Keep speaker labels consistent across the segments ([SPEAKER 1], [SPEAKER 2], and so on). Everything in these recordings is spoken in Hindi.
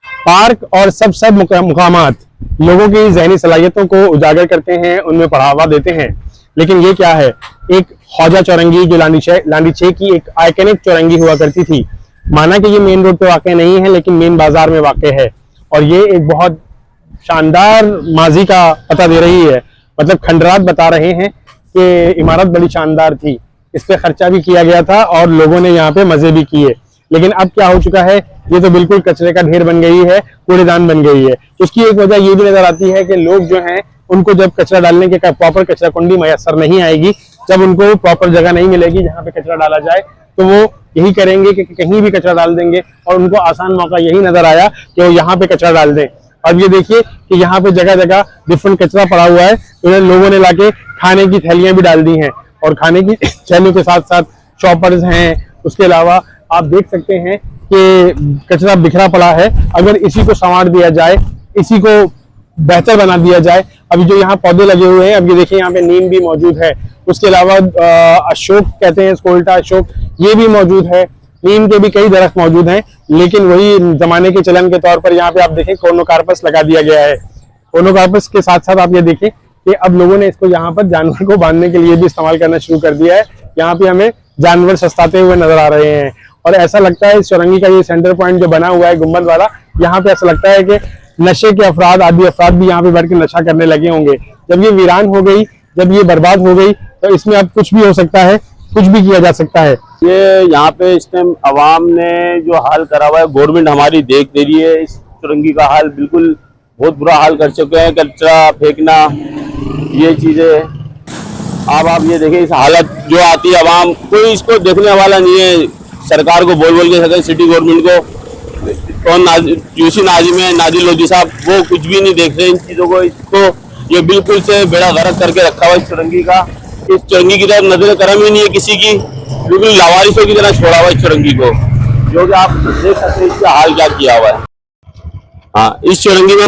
[SPEAKER 1] पार्क और सब मुकामात लोगों की जहनी सलाहियतों को उजागर करते हैं, उनमें बढ़ावा देते हैं। लेकिन ये क्या है, एक ख्वाजा चौरंगी जो लांडीछे की एक आइकनिक चौरंगी हुआ करती थी। माना कि ये मेन रोड पे वाक़ नहीं है, लेकिन मेन बाजार में वाक़ है, और ये एक बहुत शानदार माजी का पता दे रही है। मतलब खंडरात बता रहे हैं कि इमारत बड़ी शानदार थी, इस पे खर्चा भी किया गया था और लोगों ने यहाँ पे मजे भी किए। लेकिन अब क्या हो चुका है, ये तो बिल्कुल कचरे का ढेर बन गई है, कूड़ेदान बन गई है। उसकी एक वजह ये भी नजर आती है कि लोग जो हैं उनको जब कचरा डालने के प्रॉपर कचरा कुंडी मैसर नहीं आएगी, जब उनको प्रॉपर जगह नहीं मिलेगी जहाँ पे कचरा डाला जाए, तो वो यही करेंगे कि कहीं भी कचरा डाल देंगे। और उनको आसान मौका यही नजर आया कि वो यहाँ पे कचरा डाल दें। अब ये देखिए कि यहाँ पे जगह जगह डिफरेंट कचरा पड़ा हुआ है, तो लोगों ने लाके खाने की थैलियां भी डाल दी हैं, और खाने की थैलियों के साथ साथ चॉपर्स हैं। उसके अलावा आप देख सकते हैं कि कचरा बिखरा पड़ा है। अगर इसी को संवार दिया जाए, इसी को बेहतर बना दिया जाए। अभी जो यहाँ पौधे लगे हुए हैं, अब ये देखिए यहाँ पे नीम भी मौजूद है। उसके अलावा अशोक कहते हैं, स्कोल्टा अशोक, ये भी मौजूद है। नीम के भी कई दरख्त मौजूद हैं, लेकिन वही जमाने के चलन के तौर पर यहाँ पे आप देखें कोर्नोकार्पस लगा दिया गया है। कोर्नोकार्पस के साथ साथ आप ये देखें कि अब लोगों ने इसको यहाँ पर जानवर को बांधने के लिए भी इस्तेमाल करना शुरू कर दिया है। यहाँ पे हमें जानवर सस्ताते हुए नजर आ रहे हैं, और ऐसा लगता है इस चौरंगी का ये सेंटर पॉइंट जो बना हुआ है गुम्बद वाला, यहाँ पे ऐसा लगता है कि नशे के अफराद, आदि अफराद भी यहाँ पे बैठ के नशा करने लगे होंगे। जब ये वीरान हो गई, जब ये बर्बाद हो गई, तो इसमें अब कुछ भी हो सकता है, कुछ भी किया जा सकता है।
[SPEAKER 2] ये यहाँ पे इस टाइम अवाम ने जो हाल करा हुआ है, गवर्नमेंट हमारी देख दे रही है। इस चुरंगी का हाल बिल्कुल बहुत बुरा हाल कर चुके हैं, कचरा फेंकना, ये चीजें। अब आप ये देखें, इस हालत जो आती है, अवाम कोई इसको देखने वाला नहीं है। सरकार को बोल के सके, सिटी गवर्नमेंट को, और यूसी नाजिम है, नादिल लोधी साहब, वो कुछ भी नहीं देख रहे इन चीजों को। इसको ये बिल्कुल से बेड़ा गर्क करके रखा हुआ इस चुरंगी का। इस चुरंगी की तरफ नजर करम ही नहीं है किसी की, बिल्कुल लावारिसों की तरह छोड़ा हुआ इस चुरंगी को, जो कि आप देख सकते हैं इसका हाल क्या किया हुआ है। हाँ, इस चुरंगी में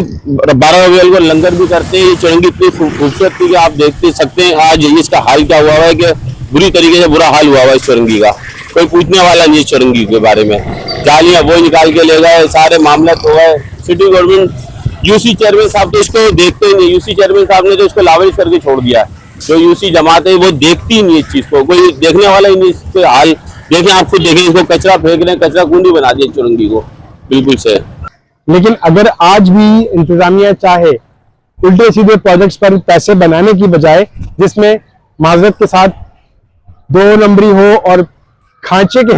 [SPEAKER 2] 12 अप्रैल को लंगर भी करते हैं। ये चुरंगी इतनी खूबसूरत थी कि आप देख सकते हैं आज इसका हाल क्या हुआ है, कि बुरी तरीके से बुरा हाल हुआ हुआ इस चुरंगी का। कोई पूछने वाला नहीं इस चुरंगी के बारे में। जालियां वो निकाल के ले गए, सारे मामला हो गए। सिटी गवर्नमेंट, यूसी चेयरमैन साहब तो इसको देखते ही नहीं। यूसी चेयरमैन साहब ने तो इसको लावारिस करके छोड़ दिया है। जो यूसी जमात है वो देखती ही नहीं इस चीज को, कोई देखने वाला ही नहीं इसके हाल। देखें, आप खुद देखें, इसको कचरा फेंक रहे हैं, कचरा कुंडी बना दिया चुरंगी को बिल्कुल से।
[SPEAKER 1] लेकिन अगर आज भी इंतजामिया चाहे, उल्टे सीधे प्रोजेक्ट्स पर पैसे बनाने की बजाय, जिसमें माजरत के साथ 2 नंबरी हो और खांचे के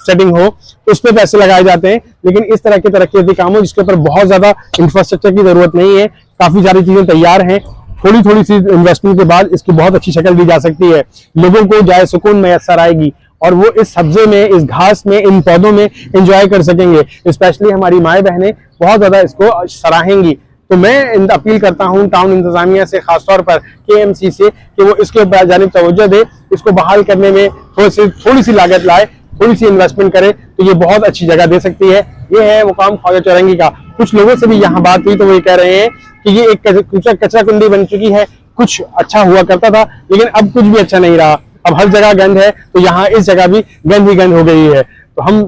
[SPEAKER 1] सेटिंग हो, उस पर पैसे लगाए जाते हैं। लेकिन इस तरह के तरक्याती कामों जिसके ऊपर बहुत ज्यादा इंफ्रास्ट्रक्चर की जरूरत नहीं है, काफी सारी चीजें तैयार हैं, थोड़ी थोड़ी सी इन्वेस्टमेंट के बाद इसकी बहुत अच्छी शक्ल दी जा सकती है। लोगों को जाए सुकून मैसर आएगी, और वो इस सब्जे में, इस घास में, इन पौधों में एंजॉय कर सकेंगे। स्पेशली हमारी माएँ बहनें बहुत ज्यादा इसको सराहेंगी। तो मैं अपील करता हूं टाउन इंतजामिया से, खासतौर पर KMC से, कि वो इसके ऊपर जानिब तवज्जो दे, इसको बहाल करने में थोड़ी सी लागत लाए, थोड़ी सी इन्वेस्टमेंट करे, तो ये बहुत अच्छी जगह दे सकती है। ये है मुकाम ख्वाजा चौरंगी का। कुछ लोगों से भी यहाँ बात हुई तो वो ये कह रहे हैं कि ये एक कचरा कुंडी बन चुकी है। कुछ अच्छा हुआ करता था, लेकिन अब कुछ भी अच्छा नहीं रहा। अब हर जगह गंद है, तो यहाँ इस जगह भी गंद ही गंद हो गई है। तो हम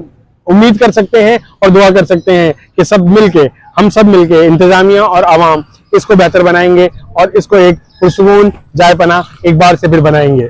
[SPEAKER 1] उम्मीद कर सकते हैं और दुआ कर सकते हैं कि हम सब मिलके इंतजामिया और आवाम इसको बेहतर बनाएंगे, और इसको एक पुरसुकून जायपना एक बार से फिर बनाएंगे।